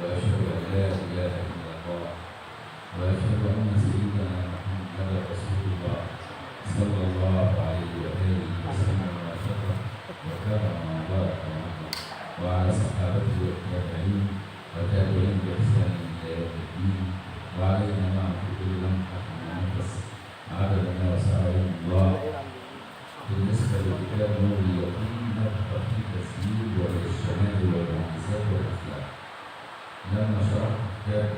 وأشهد أن لا إله إلا الله وأشهد أن سيدنا محمدا رسول الله صلى الله عليه وآله وسلم وشرف وكرم وبارك وعلى صحابته والتابعين وتابعين بإحسان إلى يوم الدين وعلينا معه كل لمحة ونفس عدد ما وسعه الله. بالنسبة لكتاب نور اليقين نبقى في تسجيل والشمال والمعجزات والأخلاق. لما شرحت كتاب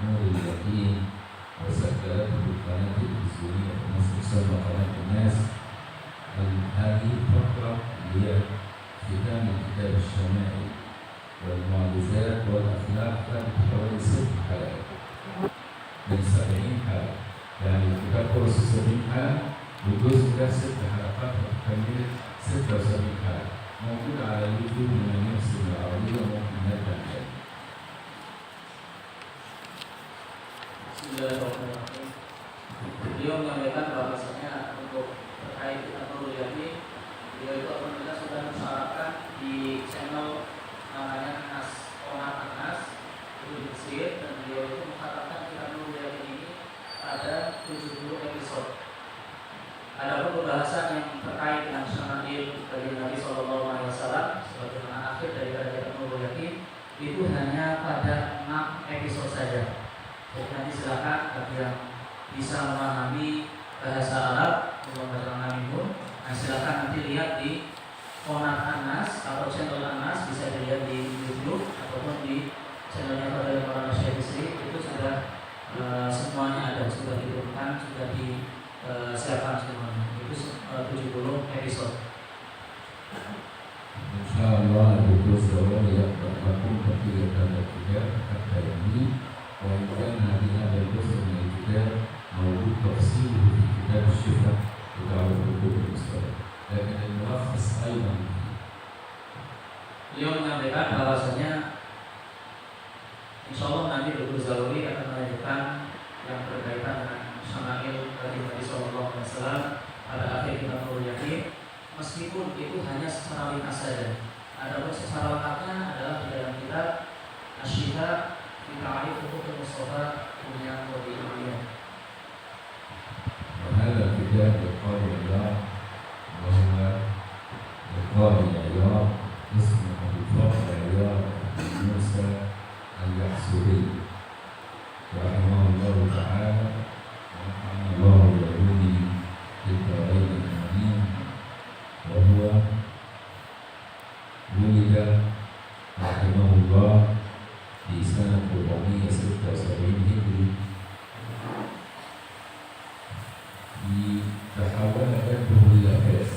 نور اليقين وسجلاته القناة التلفزيونية في مصر تسمى قناة الناس، هذه الفقرة هي ختام الكتاب الشمائل والمعجزات والأخلاق، كانت حوالي 6 حلقات من 70 حلقة، يعني الكتاب كله 70 حلقة والجزء ده 6 حلقات وتكمل 76 حلقة، موجود على اليوتيوب من يفصل العربية وممكن نرجع تاني. Bismillahirrahmanirrahim. Beliau menyampaikan bahwasanya untuk terkait dengan Nurul Yaqin, beliau itu apabila sudah mensyaratkan di channel namanya Nas Onan Nas itu di Mesir, dan beliau itu mengatakan kitab Nurul Yaqin ini ada 70 episode. Ada pembahasan yang terkait dengan syama'il dari Nabi SAW sebagaimana akhir dari kitab Nurul Yaqin itu hanya pada 6 episode saja. Jadi nanti silakan bagi yang bisa memahami bahasa Arab untuk membaca Nabimun, silakan nanti lihat di Onan Anas atau channel Anas, bisa dilihat di YouTube ataupun di channelnya pada Maulana Syekh Bisri, itu sudah semuanya ada, sudah diturunkan, sudah disiapkan semuanya. Itu 70 episode. Insyaallah الجزء الأول يبدأ لكم بقية هذا الكتاب حتى ينتهي، وإن كان هذا الجزء من الكتاب موجود تفصيله في كتاب الشفاء بتاع الكتب المستقبل، لكن الملخص أيضا Beliau menyampaikan bahwasanya insya Allah nanti Dr. Zaluri akan melanjutkan yang berkaitan dengan syama'il dari Nabi SAW pada akhir kitab Nurul Yaqin, meskipun itu hanya secara ringkas saja. Adapun secara lengkapnya adalah di dalam kitab Asy-Syifa fi Ta'rif Huquq al-Mustafa punya Qadi Imamiyah. وهذا الكتاب للقاضي عياض، وهو للقاضي عياض اسمه أبو الفضل عياض بن موسى اليحسبي رحمه الله تعالى ونفعنا الله بعلومه في الدارين آمين. وهو ولد رحمه الله في سنة 476 هجري، تحول جده إلى فاس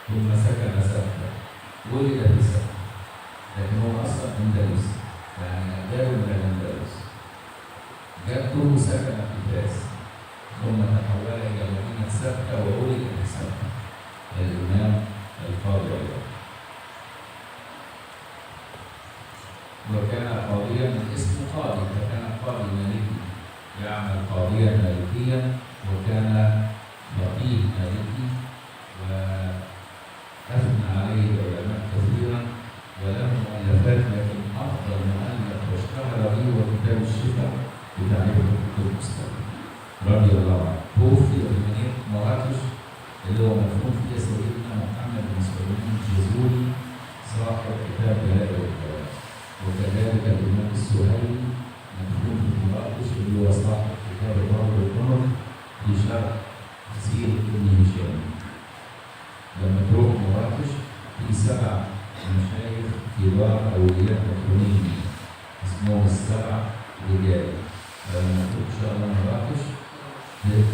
ثم سكن سكنة، ولد في سكنة لكن هو أصلا أندلسي، يعني أجداده من الأندلس. جده سكن في فاس ثم تحول إلى مدينة سكنة وولد في سكنة الإمام القاضي عياض، وكان قاضيا من اسم قاضي، فكان قاضي مالكي يعمل قاضيا مالكيا، وكان فقيه مالكي وأثنى عليه العلماء كثيرا وله مؤلفات، لكن أفضل مؤلف واشتهر به هو كتاب الشفاء بتعريف الحقوق المستقبل رضي الله عنه. توفي في مدينة مراكش اللي هو مدفون فيها سيدنا محمد بن سليمان الجزوري صاحب كتاب دلائل الكلام، وكذلك الإمام السهيلي مدفون في مراكش اللي هو صاحب كتاب الروض والنور في شرح سيرة ابن هشام. لما تروح مراكش في 7 مشايخ كبار أولياء مكرمين اسمهم ال7 رجال، فلما تروح إن شاء الله مراكش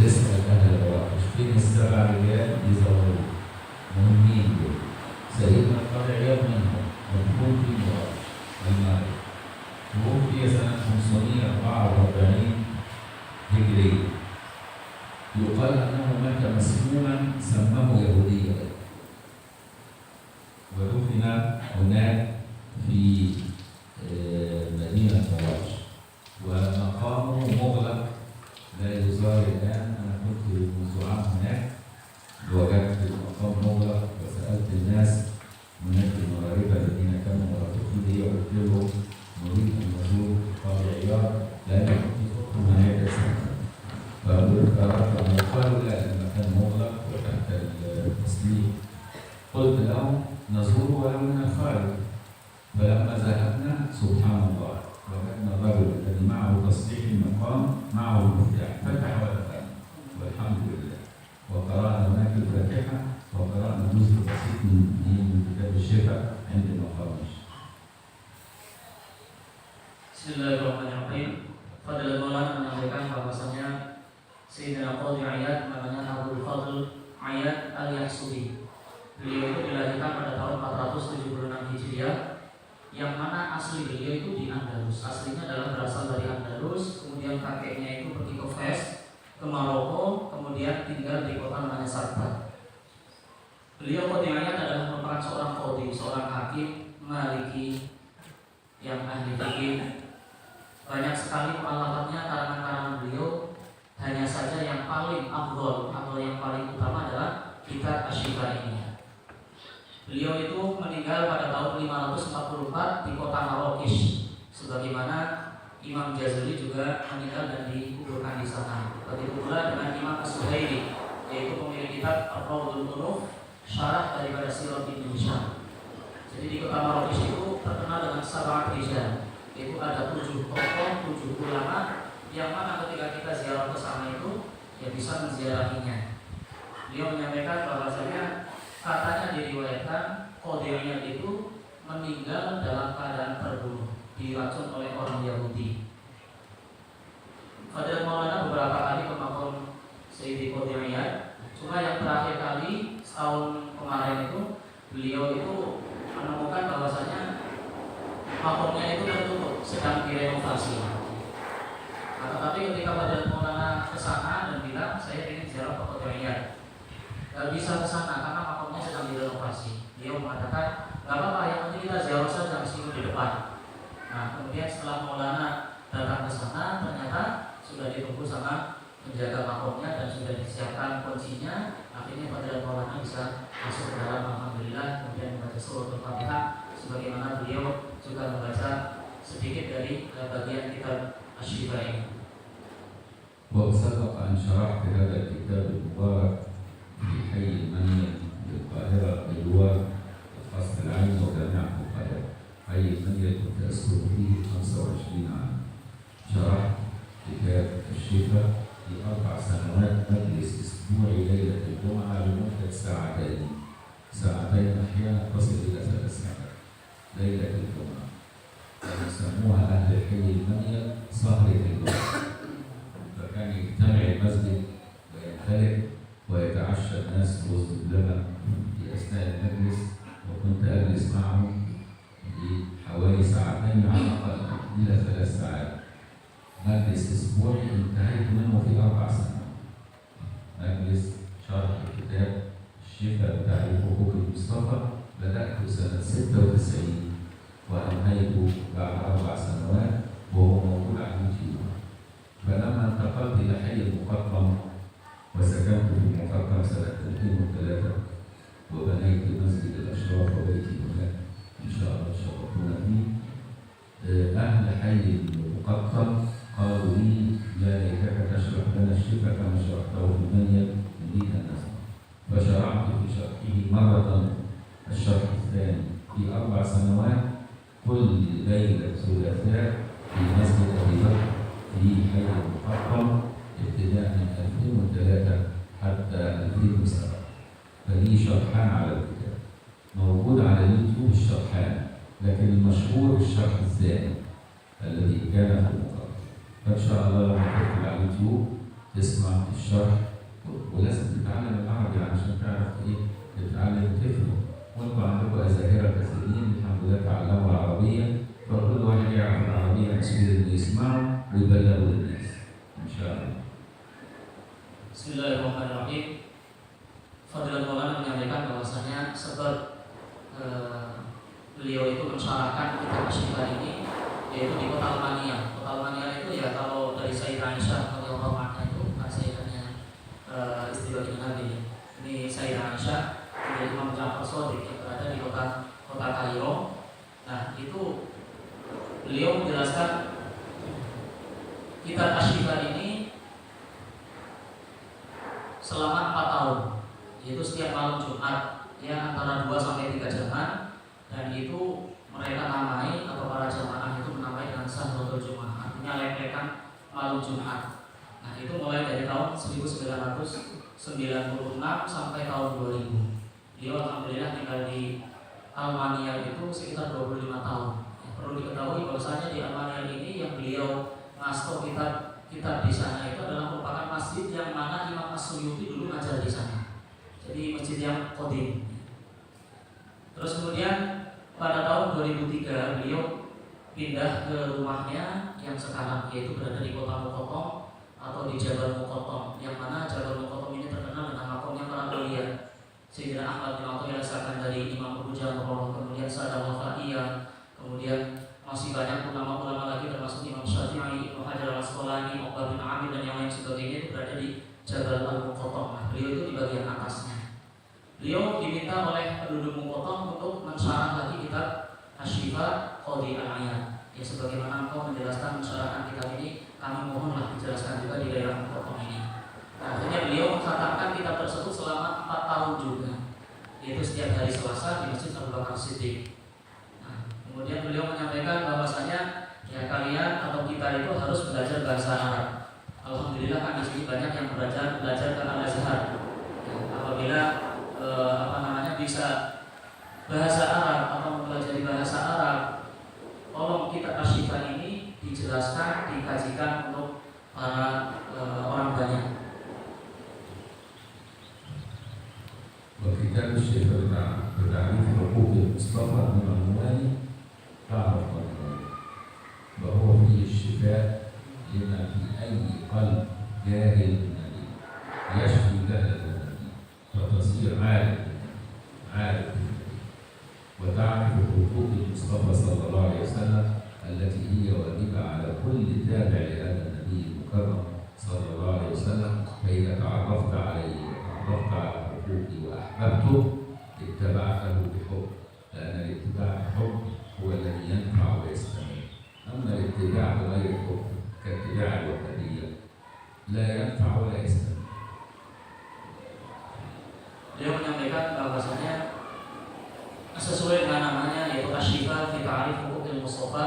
تسأل أهل مراكش فين ال7 رجال يزوروك، مهمين دول. سيدنا القاضي عياض منهم مدفون في مراكش المغرب، توفي سنة 544 هجرية. يقال أنه مات مسموما سماه يهوديا، ودفن هناك في مدينة مراكش، ومقامه مغلق لا يزار الآن. أنا كنت منذ عام هناك وجدت المقام مغلق، وسألت الناس هناك المغاربة الذين كانوا مرافقين قلت لهم نزور ولو من الخارج. فلما ذهبنا سبحان الله وجدنا الرجل الذي معه تصليح المقام معه المفتاح، فتح ودخل والحمد لله. وقرأنا هناك الفاتحة وقرأنا جزء بسيط من كتاب الشفاء عند المخارج. Bismillahirrahmanirrahim. Fadil Maulana menyampaikan bahwasanya Sayyidina Qadhi Iyad namanya Abdul Fadl Iyad Al-Yahsubi. Beliau itu dilahirkan pada tahun 476 Hijriah, yang mana asli beliau itu di Andalus. Aslinya adalah berasal dari Andalus, kemudian kakeknya itu pergi ke Fez, ke Maroko, kemudian tinggal di kota namanya Sarbat. Beliau Qadhi Iyad adalah merupakan seorang qadhi, seorang hakim Maliki yang ahli fikih. Banyak sekali mu'alafatnya, karangan-karangan beliau. Hanya saja yang paling afdol atau yang paling utama adalah kitab Asy-Syifa ini. Beliau itu meninggal pada tahun 544 di kota Marrakesh, sebagaimana Imam Jazuli juga meninggal dan dikuburkan di sana. Begitu pula dengan Imam As-Suhaili, yaitu pemilik kitab Ar-Rawdul Unuf, syarah daripada Sirah Ibnu Hisham. Jadi di kota Marrakesh itu terkenal dengan sab'at rijal, yaitu ada 7 tokoh, 7 ulama yang mana ketika kita ziarah ke sana itu ya bisa menziarahinya. Beliau menyampaikan bahwasanya katanya diriwayatkan Qadhi Iyad itu meninggal dalam keadaan terbunuh, diracun oleh orang Yahudi. Fadil Maulana beberapa kali ke makam Sayyidi Qadhi Iyad, cuma yang terakhir kali setahun kemarin itu beliau itu menemukan bahwasanya makamnya itu tertutup, sedang direnovasi. Nah, tetapi ketika Fadil Maulana ke sana dan bilang saya ingin ziarah ke Qadhi Iyad, gak bisa ke sana karena makamnya sedang direnovasi. Dia mengatakan, gak apa-apa, yang penting kita ziarah saja meskipun di depan. Nah, kemudian setelah Maulana datang ke sana, ternyata sudah ditunggu sama penjaga makamnya dan sudah disiapkan kuncinya. Akhirnya pada Maulana bisa masuk ke dalam, alhamdulillah, kemudian membaca surah Al-Fatihah, sebagaimana beliau juga membaca sedikit dari bagian kitab Asy-Syifa ini. وسبق أن شرحت هذا الكتاب المبارك في حي المنيا بالقاهرة بالواد القصر العين وجامعة القاهرة. حي المنيا كنت أسكن فيه 25 عام. شرحت كتاب الشفاء في 4 سنوات، مجلس أسبوعي ليلة الجمعة لمدة ساعتين أحيانا تصل إلى 3 ساعات ليلة الجمعة. يسموها أهل حي المنيا سهرة الجمعة. فكان يجتمع المسجد ويمتلئ ويتعشى الناس رز بلبن في أثناء المجلس، وكنت أجلس معهم لحوالي 2 ساعات على الأقل إلى 3 ساعات. مجلس أسبوعي انتهيت منه في 4 سنوات. مجلس شرح كتاب الشفاء بتعريف حقوق المصطفى بدأته سنة 96 وأنهيته بعد 4 سنوات وهو موجود على اليوتيوب. فلما انتقلت إلى حي المقطم وسكنت في المقطم سنة 2003 وبنيت مسجد الأشراف وبيتي هناك إن شاء الله تشرفونا فيه. أهل حي المقطم قالوا لي يا ليتك تشرح لنا الشفاء كما شرحته في المنيا نريد أن نسمع. فشرعت في شرحه مرة الشرح الثاني في 4 سنوات كل ليلة ثلاثاء في مسجد أبي بكر في حي المقطم ابتداء من 2003 حتى 2007. فلي شرحان على الكتاب موجود على اليوتيوب الشرحان، لكن المشهور الشرح الثاني الذي كان في المقطم. فإن شاء الله لما تدخل على اليوتيوب تسمع الشرح، ولازم تتعلم العربي علشان تعرف ايه تتعلم تفهم. وانتم عندكم أزاهرة كثيرين الحمد لله تعلموا العربية، فكل واحد يعرف العربية مسؤول إنه يسمعه ويبلغه للناس إن شاء الله. Bismillahirrahmanirrahim. Fadil Maulana menyampaikan bahwasanya sebab beliau itu mensyarahkan kitab Asy-Syifa ini yaitu di kota Almania. Kota Almania itu ya kalau dari Sayyidah Aisyah radhiyallahu anha itu kan sayyidahnya istri baginda Nabi. Ini Sayyidah Aisyah dari Imam Ja'far Shadiq yang berada di kota Kairo. Nah, itu beliau menjelaskan kitab Asy-Syifa ini selama 4 tahun, yaitu setiap malam Jumat ya antara 2 sampai 3 jaman, dan itu mereka namai atau para jamaah itu menamai dengan Sahratul Jumat, artinya lek-lekan malam Jumat. Nah itu mulai dari tahun 1996 sampai tahun 2000. Beliau alhamdulillah tinggal di Almania itu sekitar 25 tahun. Perlu diketahui bahwasanya di Almania ini yang beliau ngasto kitab di sana itu adalah merupakan masjid yang mana Imam As-Suyuti dulu ngajar di sana. Jadi masjid yang qadim. Terus kemudian pada tahun 2003 beliau pindah ke rumahnya yang sekarang, yaitu berada di kota Mokotong atau di Jabal Mokotong, yang mana Jabal Mokotong ini terkenal dengan makomnya para mulia. Sayyidina Ahmad bin Athaillah dirasakan dari Imam Abu Jamrah, kemudian Sadah Wafaiyah, kemudian masih banyak ulama-ulama lagi termasuk Imam Syafi'i, Ibnu Hajar Al-Asqalani, Uqbah bin Amir dan yang lain sebagainya itu berada di Jabal Al-Mokotong. Nah, beliau itu di bagian atasnya. Beliau diminta oleh penduduk Mokotong untuk mensyarah lagi kitab Asy-Syifa Qadhi Al-Ayat. Ya sebagaimana engkau menjelaskan mensyarahkan kitab ini, kami mohonlah dijelaskan juga di daerah Mokotong ini. Nah, akhirnya beliau mengkhatamkan kitab tersebut selama 4 tahun juga, yaitu setiap hari Selasa di Masjid Abu Bakar Siddiq. Nah, kemudian beliau menyampaikan bahwasanya ya kalian atau kita itu harus belajar bahasa Arab. Alhamdulillah kan di sini banyak yang belajar ke Al-Azhar. Ya, apabila bisa bahasa Arab atau mempelajari bahasa Arab, tolong kitab Asy-Syifa ini dijelaskan, dikajikan untuk para orang banyak. وكتاب الشفاء بتعريف حقوق المصطفى من الأموال تعرف وهو فيه الشفاء لما في أي قلب جاهل النبي يشفي جهل النبي فتصير عارف وتعرف حقوق المصطفى صلى الله عليه وسلم التي هي واجبة على كل تابع لهذا النبي المكرم صلى الله عليه وسلم. فإذا تعرفت عليه وتعرفت على حقوقه وأحببته اتبعته بحب، لأن الاتباع بحب هو الذي ينفع ويستمر. أما الاتباع بغير حب كاتباع الوثنية لا ينفع ولا يستمر. Dia menyampaikan bahwasanya sesuai dengan namanya, yaitu Asy-Syifa fi Ta'rif Huquqil Mustafa.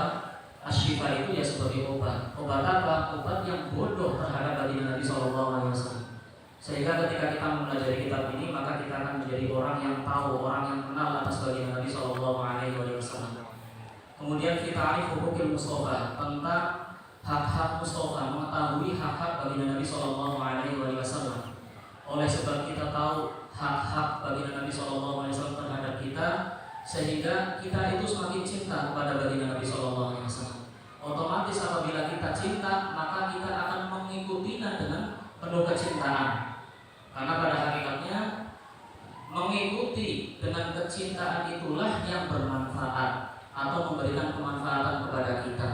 Asy-Syifa itu ya sebagai obat. Obat apa? Obat yang bodoh terhadap baginda Nabi sallallahu alaihi wasallam. Sehingga ketika kita mempelajari kitab ini, maka kita akan menjadi orang yang tahu, orang yang kenal atas baginda Nabi sallallahu alaihi wasallam. Kemudian fi Ta'rif Huquqil Mustafa, tentang hak-hak Mustafa, mengetahui hak-hak baginda Nabi sallallahu alaihi wasallam. Oleh sebab kita tahu hak-hak baginda Nabi sallallahu alaihi wasallam terhadap kita, sehingga kita itu semakin cinta kepada baginda Nabi sallallahu alaihi wasallam. Otomatis apabila kita cinta, maka kita akan mengikutinya dengan penuh kecintaan. Karena pada hakikatnya mengikuti dengan kecintaan itulah yang bermanfaat atau memberikan kemanfaatan kepada kita.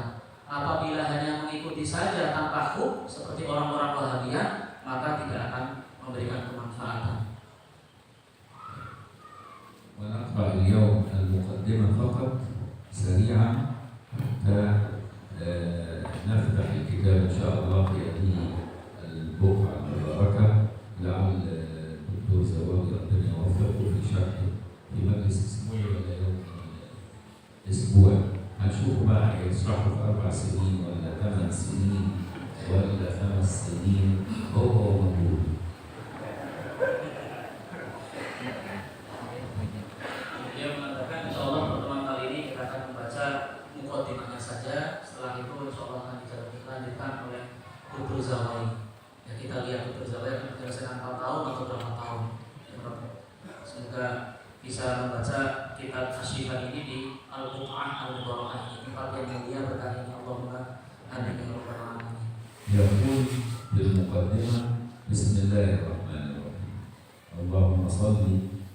Apabila hanya mengikuti saja tanpa hub seperti orang-orang Wahabiyah, maka tidak akan memberikan kemanfaatan. ونقرأ اليوم المقدمة فقط سريعا حتى نفتح الكتاب إن شاء الله في هذه البقعة المباركة. لعل الدكتور زواج ربنا يوفقه في شرح في مجلس أسبوعي ولا يوم أسبوع. هنشوف بقى هيشرحه في 4 سنين ولا 8 سنين ولا 5 سنين، هو موجود. Dia mengatakan insya Allah pertemuan kali ini kita akan membaca mukadimahnya saja. Setelah itu insya Allah akan dilanjutkan oleh Dr. Zawai. Ya, kita lihat Dr. Zawai akan menyelesaikan 4 tahun atau berapa tahun. Semoga bisa membaca kitab Asy-Syifa ini di Al-Buq'ah Al-Mubarakah, tempat yang mulia berkah ini. Allahumma amin ya rabbal alamin. يقول بالمقدمة بسم الله الرحمن الرحيم اللهم صل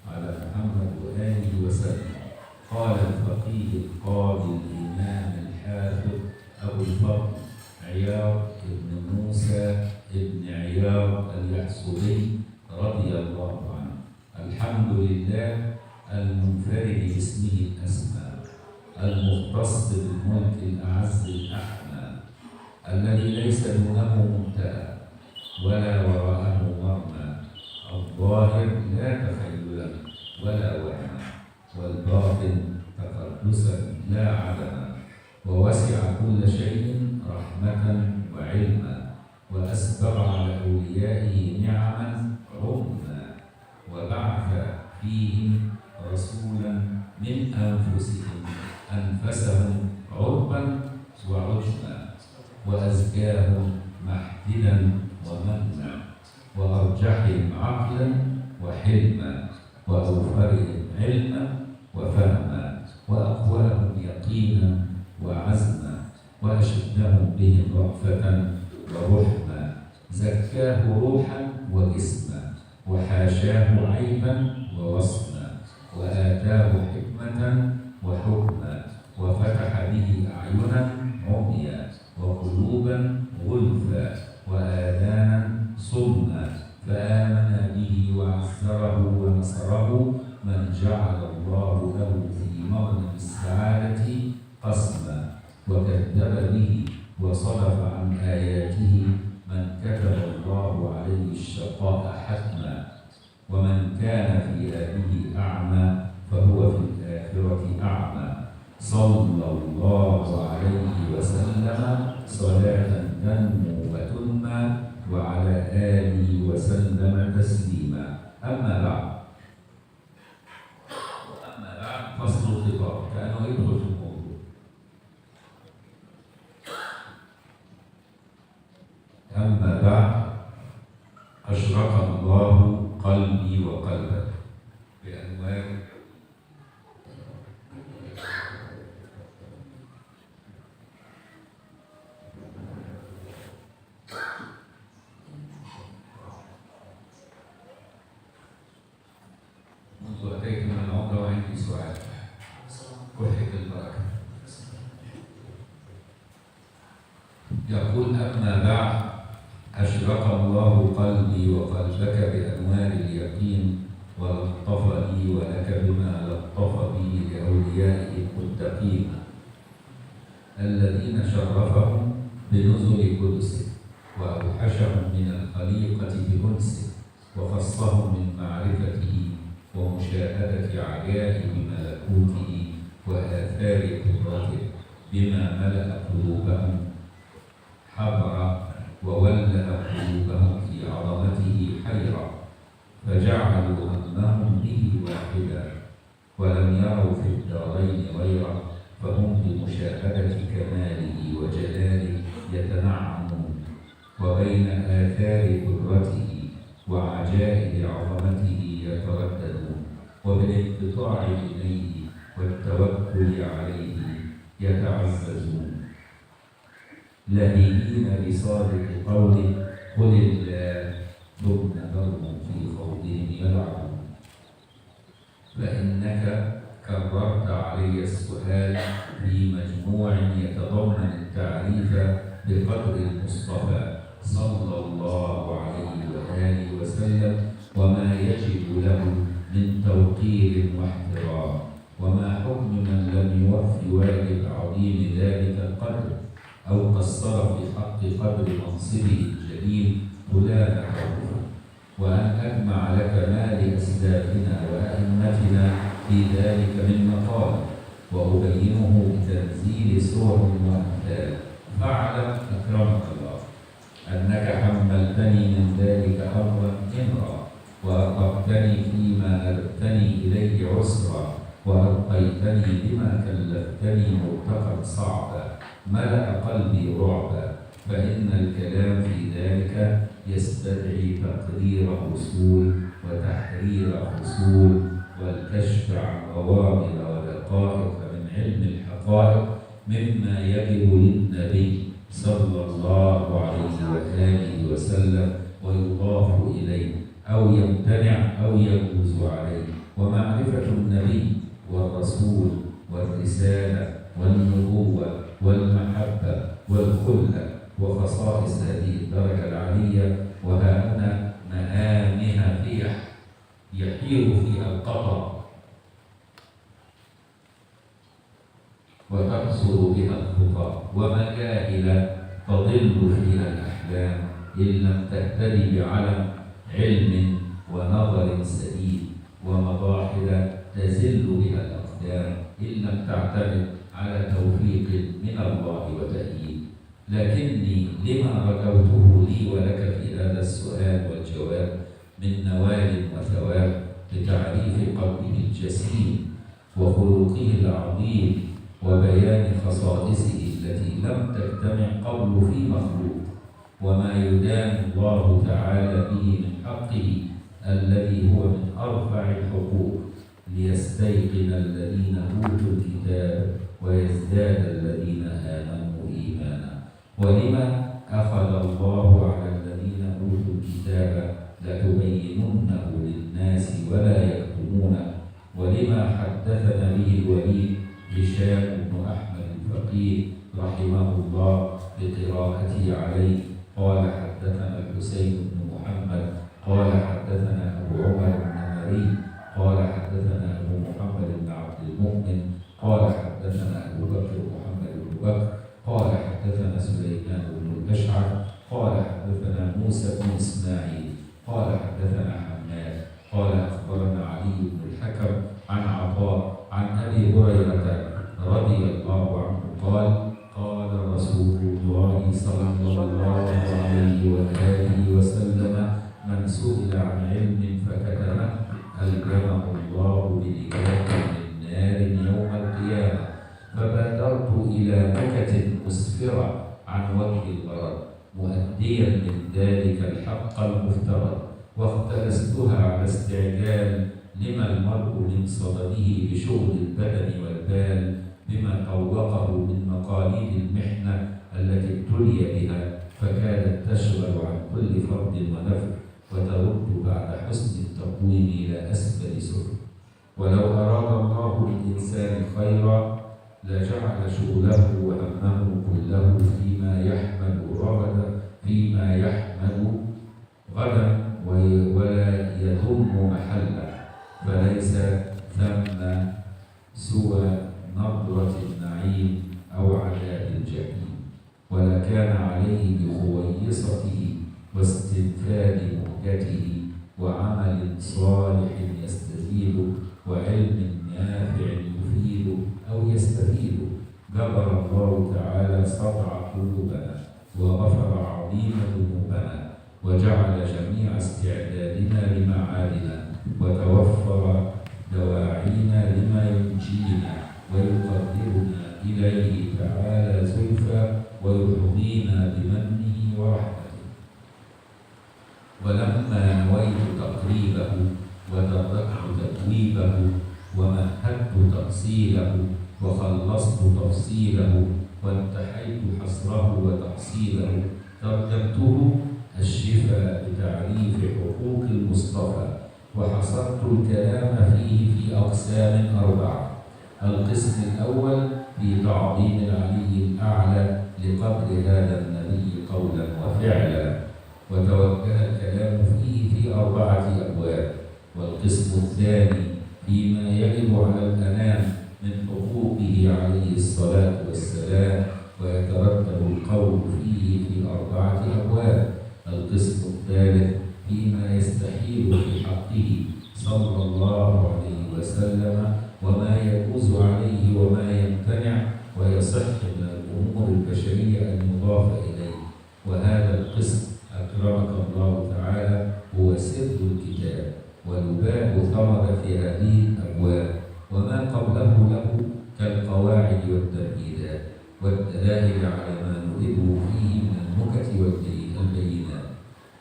على محمد وآله وسلم. قال الفقيه القاضي الإمام الحافظ أبو الفضل عياض بن موسى بن عياض اليحصبي رضي الله عنه: الحمد لله المنفرد باسمه الأسمى المختص بالملك الأعز الأحمى الذي ليس دونه منتهى ولا وراءه مرمى الظاهر لا تخيل له ولا وهنا، والباطن تقدسا لا عدما، ووسع كل شيء رحمة وعلما، وأسبغ على أوليائه نعما عظما، وبعث فيهم رسولا من أنفسهم عربا وعجما، وأزكاهم محددا ومنا، وأرجحهم عقلا وحلما، وأوفرهم علما وفهما، وأقواهم يقينا وعزما، وأشدهم بهم رأفة ورحما، زكاه روحا وجسما، وحاشاه عيبا ووصما، وآتاه حكمة وحكما، وفتح به أعينا عميا، وقلوبا غلفا، وآذانا صما، فآمن به وعزره ونصره من جعل الله له في مغنم السعادة قسما، وكذب به وصرف عن آياته من كتب الله عليه الشقاء حتما، ومن كان في هذه أعمى فهو في الآخرة أعمى. صلى الله عليه وسلم صلاة تنمو وتنمى، وعلى آله وسلم تسليما. أما بعد فصل الخطاب، كأنه يدخل في الموضوع. أما بعد، أشرق الله قلبي وقلبك بأنوار منذ أتيت من العمرة وعندي سؤال. كحك البركة. يقول: أما بعد، أشرق الله قلبي وقلبك بأنوار اليقين، ولطف لي ولك بما لطف به لأوليائه المتقين الذين شرفهم بنزل قدسه، وأوحشهم من الخليقة بأنسه، وخصهم من معرفته ومشاهدة عجائب ملكوته وآثار قدرته بما ملأ قلوبهم حبرا، وولأ قلوبهم في عظمته حيرة، فجعلوا همهم به واحدا، ولم يروا في الدارين غيره، فهم بمشاهدة كماله وجلاله يتنعمون، وبين آثار قدرته وعجائب عظمته يترددون، وبالانقطاع إليه والتوكل عليه يتعززون، لهيبين بصادق قوله: قل الله، ثم ذرهم في خوضهم يلعبون. فإنك كررت علي السؤال في مجموع يتضمن التعريف بقدر المصطفى صلى الله عليه وآله وسلم، وما يجب له من توقير واحترام، وما حكم من لم يوفي واجب عظيم ذلك القدر، أو قصر في حق قدر منصبه الجليل فلان قوله، وأن أجمع لك ما لأسلافنا وأئمتنا في ذلك من مقال، وأبينه بتنزيل سور وأمثال. فاعلم أكرمك الله أنك حملتني من ذلك أمرا إمرا، وأرغبتني فيما أردتني إليه عسرا، وألقيتني بما كلفتني مرتقا صعبا، ملأ قلبي رعبا، فإن الكلام في ذلك يستدعي تقرير أصول وتحرير فصول، والكشف عن غوامض ودقائق من علم الحقائق، مما يجب للنبي صلى الله عليه وآله وسلم ويضاف إليه، أو يمتنع أو يجوز عليه. ومعرفة النبي والرسول والرسالة والنبوة والمحبة والخلة وخصائص هذه الدرجة العالية، وها هنا مآمها يحير فيها القطر وتقصر بها الخطى، ومجاهل تضل فيها الأحلام إن لم تهتدي بعلم علم ونظر سديد. ومضاحل تزل بها الأقدام إن لم تعتمد على توفيق من الله وتأييد. لكني لما رجوته لي ولك في هذا السؤال والجواب من نوال وثواب لتعريف قلبه الجسيم وخلقه العظيم وبيان خصائصه التي لم تجتمع قبل في مخلوق، وما يدان الله تعالى به من حقه الذي هو من أرفع الحقوق، ليستيقن الذين أوتوا الكتاب ويزداد الذين آمنوا إيمانا. ولما أخذ الله على الذين أوتوا الكتاب لتبيننه للناس ولا يكتمونه. ولما حدثنا به الوليد هشام بن أحمد الفقيه رحمه الله بقراءته عليه قال حدثنا الحسين بن محمد قال حدثنا أبو عمر النمري قال حدثنا أبو محمد بن عبد المؤمن قال حدثنا أبو بكر محمد بن بكر قال حدثنا سليمان بن الأشعث قال حدثنا موسى بن إسماعيل قال حدثنا حماد قال أخبرنا علي بن الحكم عن عطاء عن أبي هريرة رضي الله عنه قال قال رسول الله صلى الله عليه وآله وسلم من سئل عن علم فكتمه ألجمه الله بلجام من نار يوم القيامة. فبادرت إلى نكت مسفرة عن وجه الغرض مؤديا من ذلك الحق المفترض، واختلستها على استعجال لما المرء من صدده بشغل البدن والبال بما طوقه من مقاليد المحنة التي ابتلي بها، فكانت تشغل عن كل فرد ونفر وترد بعد حسن التقويم إلى أسفل سفل. ولو أراد الله للإنسان خيرا لجعل شغله وهمه كله فيما يحمل غدا ولا يضم محله، فليس ثم سوى نظرة النعيم أو عذاب الجحيم، ولكان عليه بخويصته واستنفاد مهجته وعمل صالح يستزيد وعلم نافع يفيد أو يستفيد. جبر الله تعالى سطع قلوبنا وغفر عظيم ذنوبنا وجعل جميع استعدادنا لمعادنا وتوفر دواعينا لما ينجينا ويقربنا إليه تعالى زلفى ويحظينا بمنه ورحمته. ولما نويت تقريبه ودركت تتويبه ومهدت تأصيله وخلصت تفصيله وانتحيت حصره وتحصيله ترجمته الشفاء بتعريف حقوق المصطفى، وحصرت الكلام فيه في أقسام 4. القسم الأول في تعظيم العلي الأعلى لقدر هذا النبي قولا وفعلا، وتوجه الكلام فيه في 4 أبواب. والقسم الثاني فيما يجب على الأنام من حقوقه عليه الصلاة والسلام، ويترتب القول فيه في 4 أبواب. القسم الثالث فيما يستحيل في حقه صلى الله عليه وسلم، وما يجوز عليه وما يمتنع ويصح من الأمور البشرية أن يضاف إليه. وهذا القسم أكرمك الله تعالى هو سر الكتاب ولباب ثمرة هذه الأبواب، وما قبله له كالقواعد والتمهيدات والدلائل على ما نريده فيه من النكت والبينات،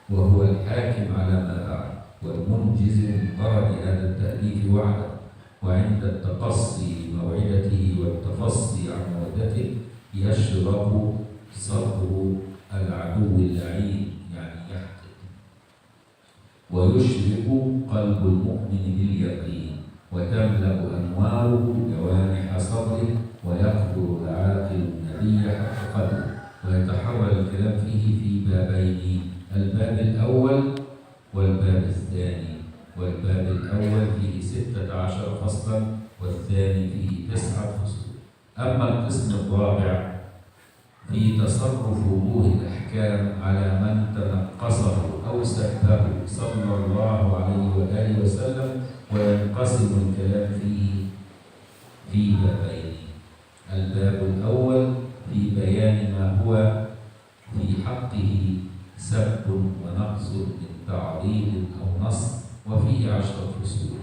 وهو الحاكم على ما بعد والمنجز من غرض هذا التأليف وعده. وعند التقصي لموعدته والتفصي عن مودته يشرق صدر العدو اللعين، يعني يحتد، ويشرق قلب المؤمن باليقين، وتملأ أنواره جوانح صدره، ويقدر العاقل النبي حق قدره. ويتحرر الكلام فيه في بابين: الباب الأول والباب الثاني. والباب الأول فيه 16 فصلا والثاني فيه 9 فصول. أما القسم الرابع في تصرف وجوه الأحكام على من تنقصه أو سبه صلى الله عليه وآله وسلم وينقسم الكلام فيه في بابين. الباب الأول في بيان ما هو في حقه سب ونقص من تعريض أو نص وفيه 10 فصول.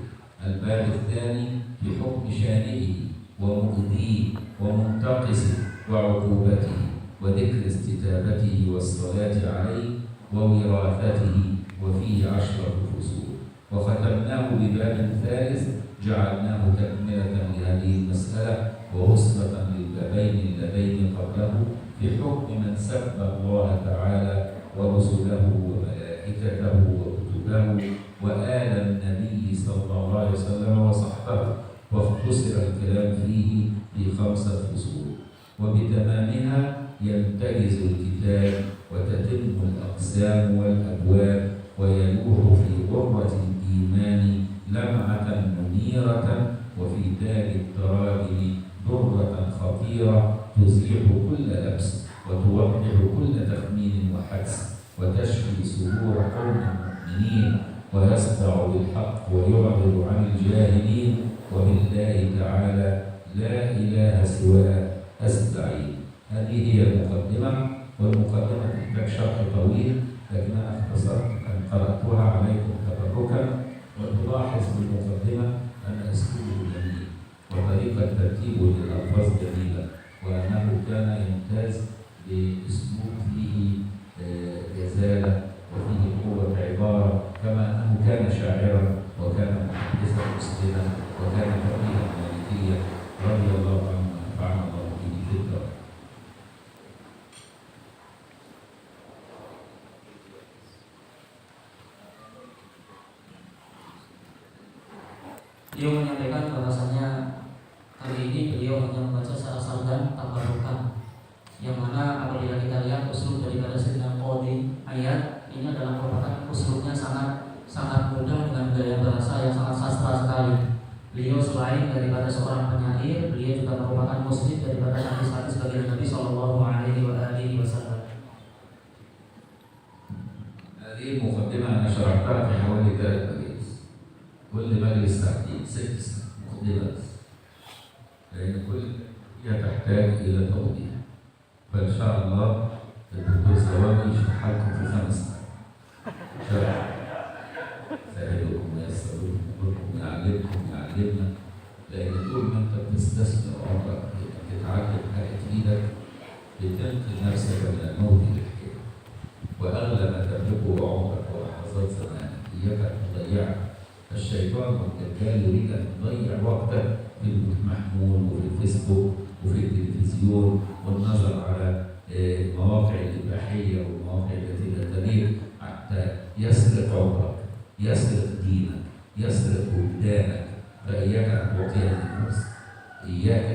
الباب الثاني في حكم شانه ومؤذيه ومنتقصه وعقوبته وذكر استتابته والصلاة عليه ووراثته وفيه 10 فصول. وختمناه بباب ثالث جعلناه تكملة لهذه المسألة ووصلة للبابين اللذين قبله في حكم من سب الله تعالى ورسله وملائكته وكتبه وآل النبي صلى الله عليه وسلم وصحبه، واختصر الكلام فيه في 5 فصول. وبتمامها ينتهز الكتاب وتتم الأقسام والأبواب ويلوح في غرة الإيمان لمعة منيرة وفي تاج التراجم درة خطيرة تزيح كل لبس وتوضح كل تخمين وحدس وتشفي صدور قوم المؤمنين ويسطع بالحق ويعرض عن الجاهلين وبالله تعالى لا إله سواه أستعين. هذه هي المقدمة، والمقدمة تحتاج شرح طويل لكن أنا اختصرت أن قرأتها عليكم تبركا. وتلاحظ في المقدمة أن أسلوبه جميل وطريقة ترتيبه للألفاظ جميلة، وأنه كان يمتاز بأسلوب فيه جزالة وفيه قوة عبارة، كما أنه كان شاعرا وكان محدثا مسلما وكان فقيها مالكيا رضي الله عنه ونفعنا الله به في الدار. Beliau menyampaikan bahwasanya kali ini beliau hanya membaca secara sardan tabarukan, yang mana apabila kita lihat usul daripada Sayyidina Qadhi ayat ini adalah merupakan usulnya sangat mudah dengan gaya bahasa yang sangat sastra sekali. Beliau selain daripada seorang penyair, beliau juga merupakan muslim daripada hadis-hadis baginda Nabi Sallallahu Alaihi Wasallam. هذه مقدمة أنا شرحتها في حوالي 3 مجالس، كل مجلس ساعتين 6 مقدمات، لأن كل هي تحتاج إلى توضيح. فإن شاء الله الدكتور سواني يشرح لكم في 5 ساعات شرح سهلكم ويسركم يعلمنا، لأن طول ما أنت بتستثمر عمرك تتعلم حاجة جديدة بتنقل نفسك من الموت للحياة، وأغلى ما تملكه عمرك ولحظات زمانك إياك أن تضيعها. الشيطان والدجال يريد أن تضيع وقتك في المحمول وفي الفيسبوك وفي التلفزيون والنظر على المواقع الإباحية والمواقع التي لا تليق، حتى يسرق عمرك، يسرق دينك، يسرق وجدانك. فإياك أن تعطيها للنفس، إياك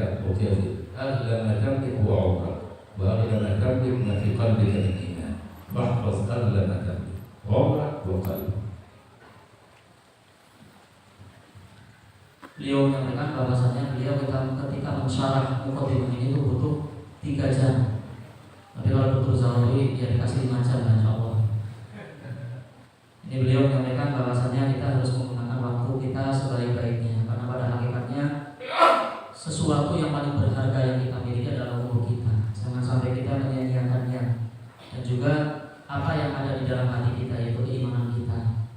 أن تعطيها. أغلى ما تملك هو عمرك، وأغلى ما تملك ما في قلبك من إيمان. فاحفظ أغلى ما تملك عمرك وقلبك. Beliau menyampaikan bahwasanya beliau ketika mensyarah muqaddimah ini itu butuh 3 jam. Tapi kalau Dr. Zahawi ya dikasih 5 jam insyaallah. Ini beliau menyampaikan bahwasanya kita harus menggunakan waktu kita sebaik-baiknya, karena pada hakikatnya sesuatu yang paling berharga yang kita miliki adalah umur kita. Jangan sampai kita menyia-nyiakannya. Dan juga apa yang ada di dalam hati kita, yaitu keimanan kita.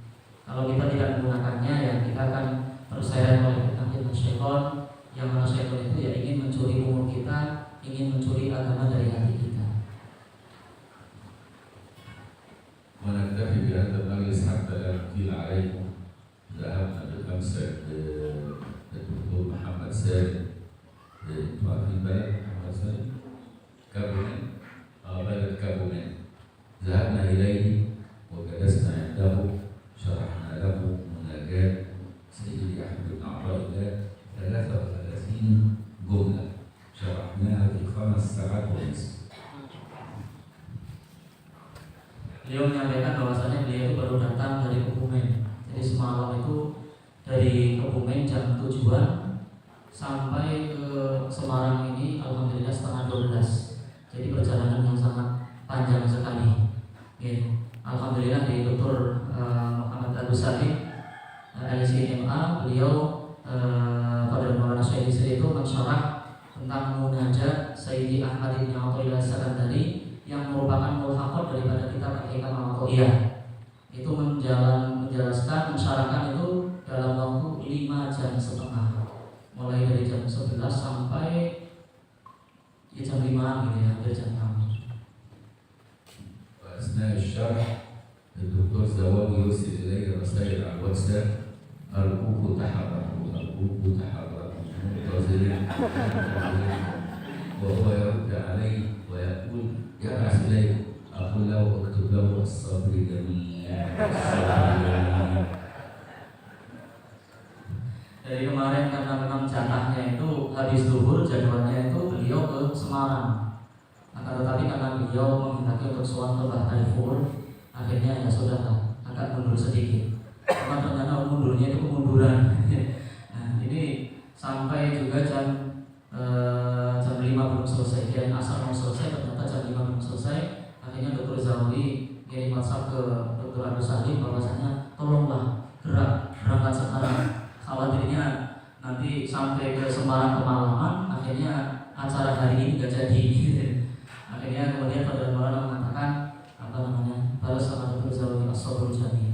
Kalau kita tidak menggunakannya, ya kita akan terseret oleh fitnah syaitan, yang mana syaitan itu ya ingin mencuri umur kita, ingin mencuri agama dari hati kita. ونكتفي بهذا المجلس حتى لا نطيل عليكم. ذهبنا بالأمس الدكتور محمد سالم، انتم عارفين بلد محمد سالم؟ كابومين، بلد كابومين. ذهبنا إليه وجلسنا عنده، شرحنا له مناجاة سيدي أحمد بن عطاء الله 33 جملة شرحناها في 5 ساعات ونصف. Beliau menyampaikan bahwasanya beliau itu baru datang dari Kebumen. Jadi semalam itu dari Kebumen jam 7-an sampai ke Semarang ini alhamdulillah setengah 12. Jadi perjalanan yang sangat panjang sekali. Alhamdulillah di Dr. Muhammad Agus Sahih LCMA, beliau pada Maulana Syekh Yusri itu mensyarah tentang Munajat Sayyidi Ahmad bin Athaillah Sakandari yang merupakan mulhaqat daripada kitab Al-Hikam Al-Athaillah. Itu menjelaskan, mensyarahkan itu dalam waktu 5 jam setengah, mulai dari jam 11 sampai jam 5 gitu ya, hampir jam 6. وأثناء الشرح الدكتور زواج يرسل إلي رسائل على الواتساب: أرجوكوا تحركوا، أرجوكوا تحركوا، منتظرين. وهو يرد علي ويقول: يبعث إلي. أقول له: اكتب له الصبر جميل، الصبر جميل. Dari kemarin karena memang jatahnya itu habis zuhur, jadwalnya itu beliau ke Semarang. Akan tetapi karena beliau menghendaki untuk sowan ke Bahtayfur, akhirnya ya sudah agak mundur sedikit. Cuma ternyata mundurnya itu kemunduran. Nah, ini sampai juga jam 5 belum selesai, dan asar mau selesai, ternyata jam 5 belum selesai. Akhirnya Dr. Zawi kirim WhatsApp ke Dr. Agus Salim bahwasanya tolonglah gerak berangkat sekarang. Khawatirnya nanti sampai ke Semarang kemalaman, akhirnya acara hari ini nggak jadi. Akhirnya kemudian Pada Maulana mengatakan balas sama Dr. Zawi as-sabrul jamil.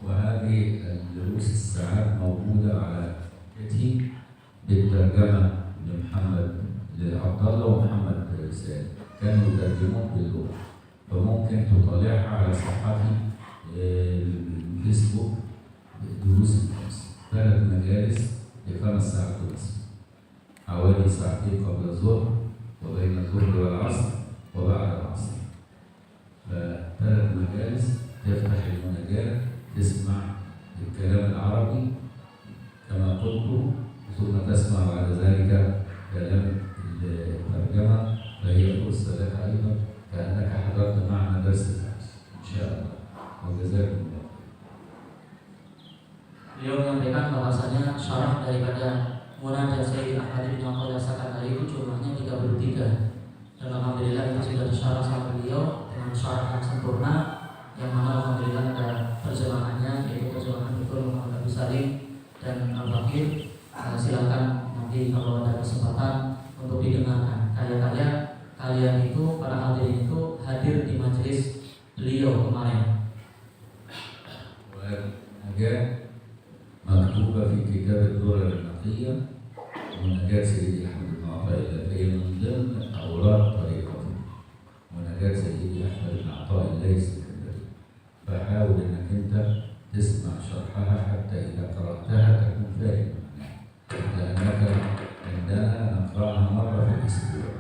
وهذه الدروس الساعات موجودة على يتي بالترجمة لعبد الله ومحمد سالم، كانوا يترجمون باللغة، فممكن تطالعها على صفحتي الفيسبوك. دروس الخمس 3 مجالس ل5 ساعات بس، حوالي ساعتين قبل الظهر وبين الظهر والعصر وبعد العصر. ف3 مجالس تفتح المناجاة، تسمع الكلام العربي كما قلت، ثم تسمع بعد ذلك كلام الترجمة، فهي فرصة لك أيضا كأنك حضرت معنا درس الأمس إن شاء الله. وجزاكم الله. Beliau menyampaikan bahwasanya syarah daripada Munajat Sayyidi Ahmad bin Athaillah Sakandari itu jumlahnya 33, dan alhamdulillah itu sudah disyarah sama beliau dengan syarah yang sempurna, yang mana alhamdulillah ada terjemahannya, yaitu terjemahan Dr. Muhammad Agus Salim dan Al-Fakir. Silakan nanti kalau ada kesempatan untuk didengarkan karya-karya kalian itu, para hadirin itu hadir di majelis beliau kemarin. مكتوبة في كتاب الدرر النقية مناجاة سيدي أحمد بن عطاء الله، فهي من ضمن أوراق طريقته، مناجاة سيدي أحمد بن عطاء الله السكندري. فحاول إنك أنت تسمع شرحها حتى إذا قرأتها تكون فاهم معناها، لأنك عندنا نقرأها مرة في الأسبوع،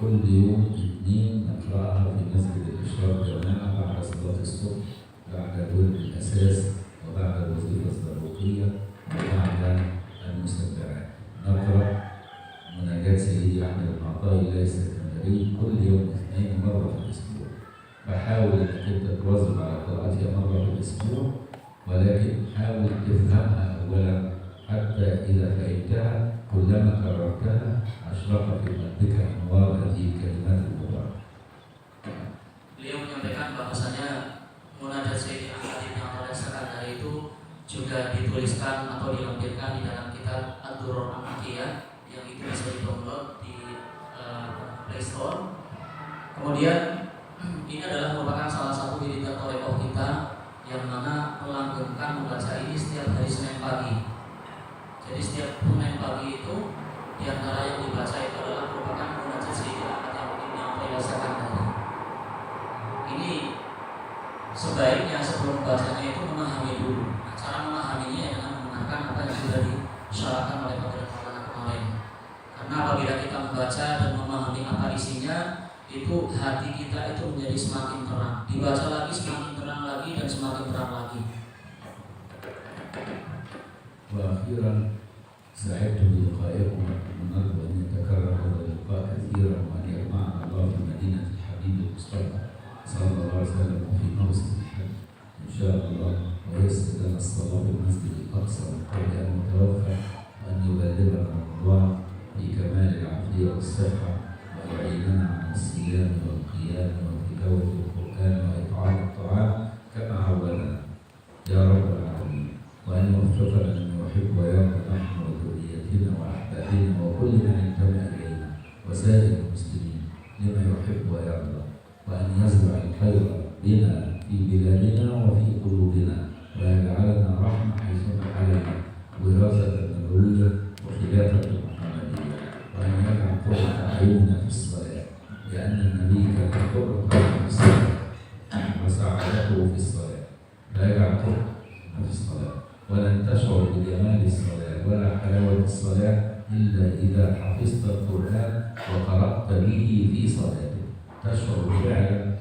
كل يوم 2 نقرأها في مسجد الإشراق جماعة بعد صلاة الصبح، بعد الورد الأساس، وبعد الوظيفة الزروقية، وبعد المستمتعات. نقرأ مناجاة سيدي أحمد بن عطاء الله السكندري كل يوم 2 مرة في الأسبوع. فحاول إنك أنت تواظب على قراءتها مرة في الأسبوع، ولكن حاول تفهمها أولا، حتى إذا فهمتها كلما كررتها أشرق في قلبك أنوار هذه الكلمات المباركة. Beliau menyampaikan bahwasanya Munajat Sayyidi Ahmad bin Athaillah Sakandari itu juga dituliskan atau dilampirkan di dalam kitab Ad-Durrur An-Naqiyah, yang itu bisa di-download di Play Store. Kemudian ini adalah merupakan salah satu wirid thariqah kita yang mana melanggengkan membaca ini setiap hari Senin pagi. Jadi setiap Senin pagi itu di antara yang dibaca itu adalah merupakan Munajat Sayyidi Ahmad bin Athaillah Sakandari. Ini sebaiknya sebelum bacanya itu memahami dulu. Nah, cara memahaminya dengan menggunakan apa yang sudah disyarahkan oleh Fadilatul Maulana kemarin. Karena apabila kita membaca dan memahami apa isinya, itu hati kita itu menjadi semakin terang. Dibaca lagi semakin terang lagi dan semakin terang lagi. وأخيرا سعدت بلقائكم، ونرجو أن يتكرر هذا اللقاء كثيرا، وأن يجمعنا الله في مدينة الحبيب المصطفى صلى الله عليه وسلم وفي موسم الحج إن شاء الله، ويسر لنا الصلاة في المسجد الأقصى من قبل أن نتوفى، وأن يبلغنا رمضان في كمال العافية والصحة، ويعيننا على الصيام والقيام وتلاوة القرآن وإطعام الطعام كما عودنا. وراثة نبوية وخلافة محمدية، وأن يجعل قرة أعيننا في الصلاة، لأن النبي كان قرة عين في الصلاة وسعادته في الصلاة، لا يجعل قرة في الصلاة، ولن تشعر بجمال الصلاة ولا حلاوة الصلاة إلا إذا حفظت القرآن وقرأت به في صلاتك، تشعر فعلا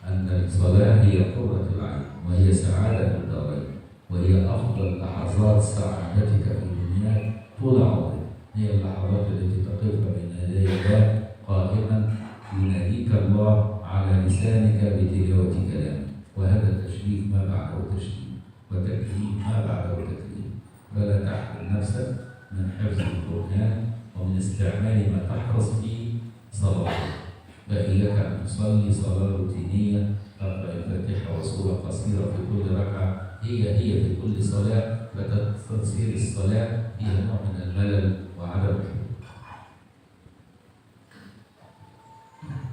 أن الصلاة هي قرة العين وهي سعادة الدارين، وهي أفضل لحظات سعادتك في الدنيا طول عمرك. هي اللحظات التي تقف بين يدي الله قائما يناديك الله على لسانك بتلاوة كلامه، وهذا تشريف ما بعده تشريف، وتكريم ما بعده تكريم. فلا تحرم نفسك من حفظ القرآن ومن استعمال ما تحرص فيه صلاتك. فإياك أن تصلي صلاة روتينية تقرأ الفاتحة وسورة قصيرة في كل ركعة هي في كل صلاة، فتصير الصلاة فيها نوع من الملل وعدم الحضور.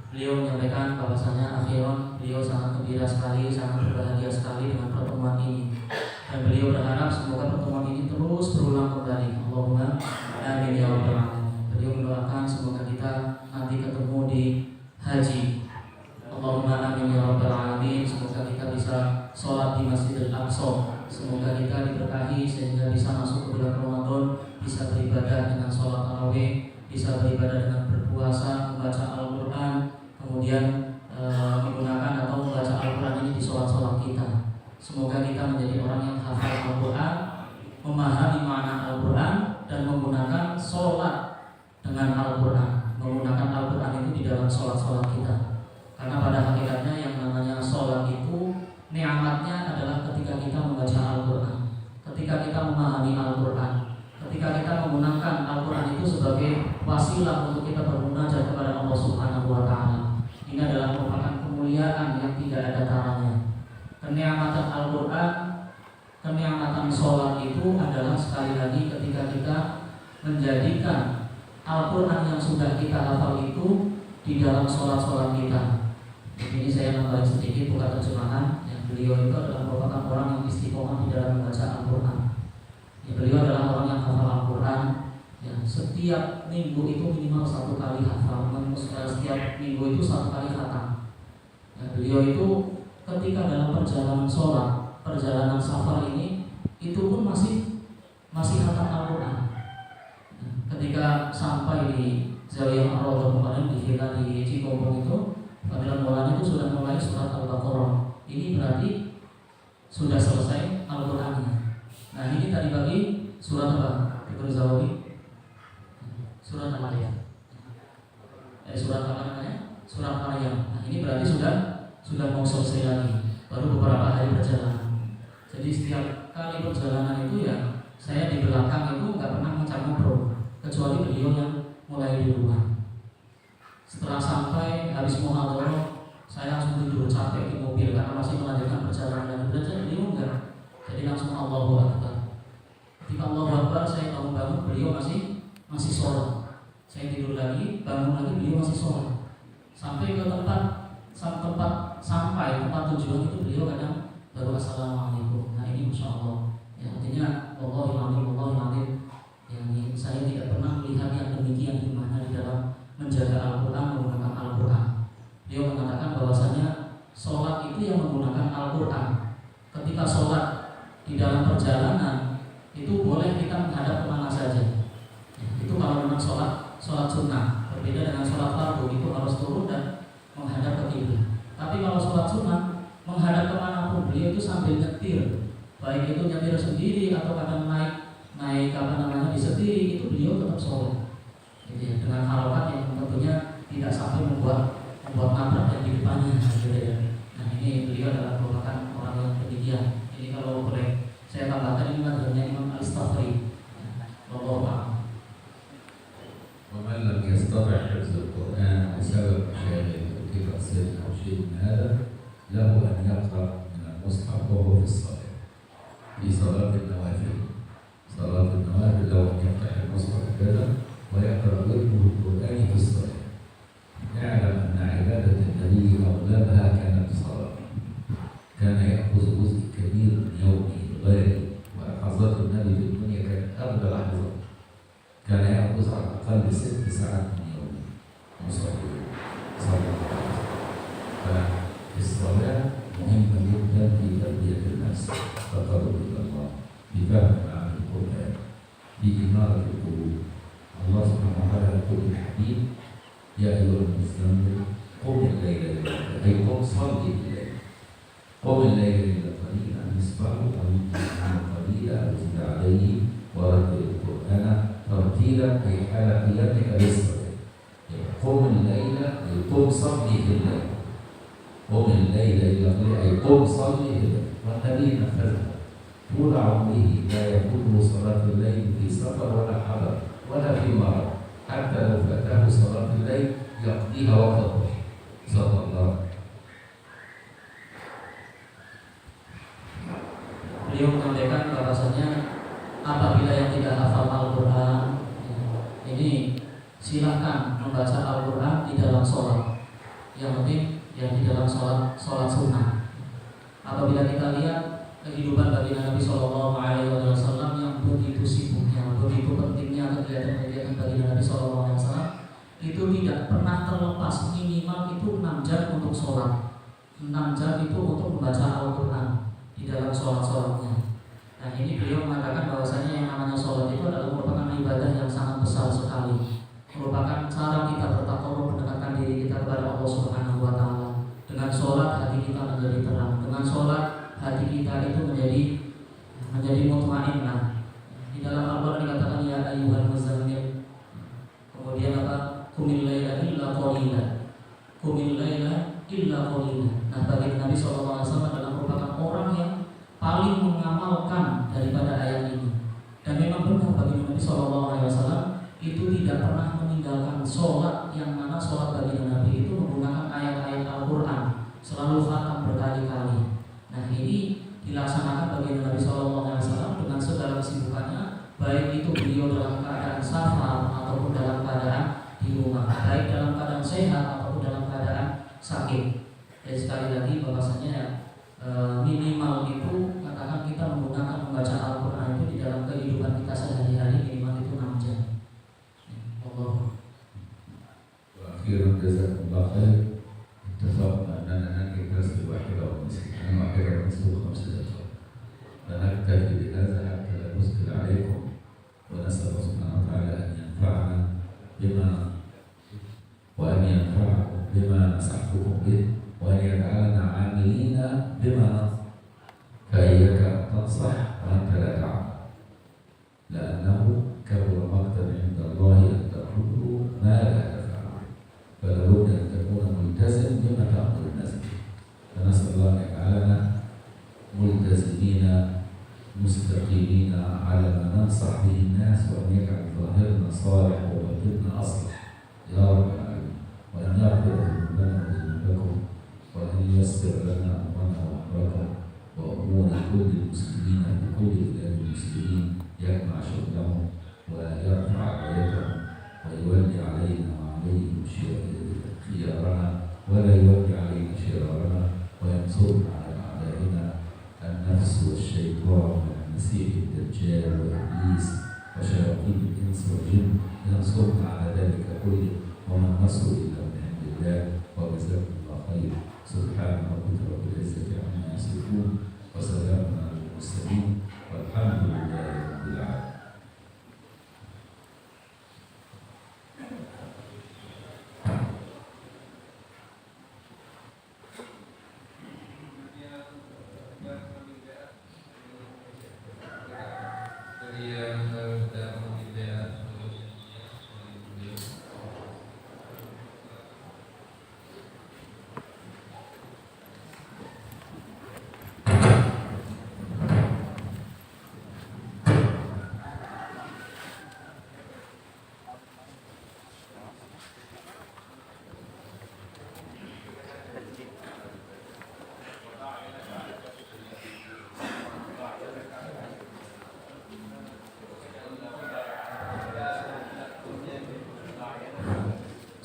Beliau menyampaikan bahwasanya akhiran beliau sangat gembira sekali, sangat berbahagia sekali dengan pertemuan ini, dan beliau berharap semoga pertemuan ini terus berulang kembali. Allahumma amin ya rabbal alamin. Beliau mendoakan semoga kita nanti ketemu di haji. Allahumma amin ya rabbal alamin. Semoga kita bisa sholat di Masjidil Aqsa. Semoga kita diberkahi sehingga bisa masuk ke bulan Ramadan, bisa beribadah dengan sholat tarawih, bisa beribadah dengan berpuasa, membaca Al-Quran, kemudian menggunakan atau membaca Al-Quran ini di sholat-sholat kita. Semoga kita menjadi orang yang hafal Al-Quran, memahami makna Al-Quran, dan menggunakan sholat dengan Al-Quran, menggunakan Al-Quran itu di dalam sholat-sholat kita. Karena pada hakikatnya yang namanya sholat itu nikmatnya adalah ketika kita membaca Al-Quran, ketika kita memahami Al-Quran, ketika kita menggunakan Al-Quran itu sebagai wasilah untuk kita bermunajat kepada Allah Subhanahu wa Ta'ala. Ini adalah merupakan kemuliaan yang tidak ada taranya. Kenikmatan Al-Quran, kenikmatan sholat itu adalah sekali lagi ketika kita menjadikan Al-Quran yang sudah kita hafal itu di dalam sholat-sholat kita. Ini saya nambahin sedikit bukan terjemahan. Beliau itu adalah merupakan orang yang istiqomah di dalam membaca Al-Quran. Beliau adalah orang yang hafal Al-Quran. Setiap minggu itu minimal 1 kali hafal, setiap minggu itu 1 kali khatam. Beliau itu ketika dalam perjalanan sholat, perjalanan safar ini, itu pun masih khatam Al-Quran. Ketika sampai di Zawiyah Ar-Rawdah kemarin di villa di Cikombong itu, panggilan mulanya itu sudah mulai surat Al-Baqarah. Ini berarti sudah selesai Al-Qurannya. Nah ini tadi bagi surat apa? Ibnu Zawawi. Surat Al-Maryam. Surat apa namanya? Surat Maryam. Nah ini berarti sudah mau selesai lagi. Baru beberapa hari perjalanan. Jadi setiap kali perjalanan itu ya saya di belakang itu nggak pernah ngajak ngobrol, kecuali beliau yang mulai duluan. Setelah sampai habis muhadharah, saya langsung tidur capek di mobil karena masih melanjutkan perjalanan. Belajar beliau enggak, jadi langsung Allahu Akbar. Ketika Allahu Akbar saya bangun-bangun, beliau masih sholat. Saya tidur lagi, bangun lagi, beliau masih sholat. Sampai ke tempat tujuan itu beliau kadang baru assalamualaikum. Nah ini masya Allah. Ya, artinya Allahu'alaikum. Yang saya tidak pernah melihat yang demikian di mana di dalam menjaga Al-Quran, menggunakan Al-Quran. Dia mengatakan bahwasanya sholat itu yang menggunakan Al-Quran. Ketika sholat di dalam perjalanan itu boleh kita menghadap kemana saja. Itu kalau memang sholat sunnah, berbeda dengan sholat fardu, itu harus turun dan menghadap ke kiblat. Tapi kalau sholat sunnah menghadap kemanapun, beliau itu sambil nyetir, baik itu nyetir sendiri atau kadang naik disetiri, itu beliau tetap sholat. Gitu ya, dengan harokat yang tentunya tidak sampai membuat nabrak yang di depannya, gitu ya. Nah ini beliau adalah merupakan orang yang demikian. Ini kalau boleh saya tambahkan, ini madhabnya Imam Al-Istafri. Wallahu a'lam. ومن لم يستطع حفظ القرآن بسبب مشاغل كثيرة أو شيء من هذا، له أن يقرأ من المصحف وهو في الصلاة، في صلاة النوافل. صلاة النوافل له أن يفتح المصحف كذا ويقرأ وجهه القرآن في الصلاة. يعلم أن عبادة النبي أغلبها كانت صلاة. كان يأخذ جزء كبير من يومه الغالي، ولحظات النبي في الدنيا كانت ساعات من يومه مصلي صلى الله عليه وسلم. فالصلاة مهمة جدا في تربية النفس، تقرب إلى الله، بفهم معاني القرآن، بإنارة القلوب. الله سبحانه وتعالى يقول الحديث: يا أيها المزمل قم الليل إلا قليلا، أي قم صلي الليل. قم الليل إلا قليلا نصفه أو انقص منه قليلا أو زد عليه ورتل القرآن ترتيلا، أي حال قيامك للصلاة. قم الليل أي قم صلي الليل. قم الليل إلا قليلا أي قم صلي الليل. والنبي نفذها طول عمره، لا يفوته صلاة الليل في سفر ولا حضر ولا في مرض، حتى لو فاته صلاة الليل يقضيها وقت الضحى صلى الله عليه وسلم. Beliau menyampaikan bahwasanya apabila yang tidak hafal Al-Quran, ini silahkan membaca Al-Quran di dalam sholat. Yang penting yang di dalam sholat sunnah. Apabila kita lihat kehidupan baginda Nabi Shallallahu Alaihi Wasallam yang begitu sibuknya, begitu pentingnya kegiatan-kegiatan baginda Nabi Shallallahu Alaihi Wasallam, itu tidak pernah terlepas minimal itu 6 jam untuk sholat, 6 jam itu untuk membaca Al-Quran di dalam sholat-sholatnya. Nah, ini beliau mengatakan bahwasanya yang namanya sholat itu adalah merupakan ibadah yang sangat besar sekali, merupakan cara kita bertakarub, mendekatkan diri kita kepada Allah Subhanahu Wa Taala. Dengan sholat hati kita menjadi terang, dengan sholat hati kita itu menjadi mutmainnah. Di dalam Al-Quran dikatakan ya ayyuhal muzammil, kemudian apa? Qumil laila illa qalila, qumil laila illa qalila. Nah, bagi Nabi SAW adalah merupakan orang yang paling mengamalkan daripada ayat ini. Dan memang benar bagi Nabi SAW itu tidak pernah meninggalkan sholat, yang mana sholat bagi Nabi itu menggunakan ayat-ayat Al-Quran, selalu khatam berkali-kali. Nah, ini dilaksanakan bagi Nabi SAW dengan segala kesibukannya, baik itu beliau dalam keadaan safar ataupun dalam keadaan di rumah, baik dalam keadaan sehat ataupun dalam keadaan sakit. Jadi sekali lagi bahwasanya minimal itu katakan kita menggunakan membaca Al-Quran itu di dalam kehidupan kita sehari-hari minimal itu 6 jam. Allah. وأخيرا جزاكم الله خير. اتفقنا أننا ننهي الدرس بالواحدة ونصف، أنا واحدة ونصف و5 دقائق، فنكتفي بهذا حتى لا نثقل عليكم، ونسأل الله سبحانه وتعالى أن ينفعنا وأن ينفعكم بما نصحكم به، وأن يجعلنا عاملين بما نصح. فإياك أن تنصح وأنت لا تعمل، لأنه كبر مقتا عند الله أن تقولوا ما لا تفعلون، فلا بد أن تكون ملتزم بما تأمر الناس به. فنسأل الله أن يجعلنا ملتزمين مستقيمين على ما ننصح به الناس، وأن يجعل ظاهرنا صالح وباطننا أصلح يا رب العالمين، وأن يغفر ذنوبنا وذنوبكم، وأن ييسر لنا أمرنا وأمركم وأمور كل المسلمين في كل بلاد المسلمين، يجمع شغلهم ويرفع رايتهم ويولي علينا وعليهم خيارنا، ولا يولي علينا شرارنا، وينصرنا على أعدائنا النفس والشيطان والمسيح الدجال وإبليس وشياطين الإنس والجن، ينصرنا على ذلك كله، وما النصر إلا من عند الله. وجزاكم الله خير. سبحان ربك رب العزة عما يصفون، وسلام على المرسلين، والحمد لله رب العالمين.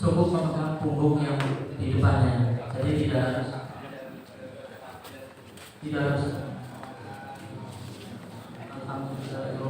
Cukup memegang punggung yang di depannya, jadi tidak harus alhamdulillah.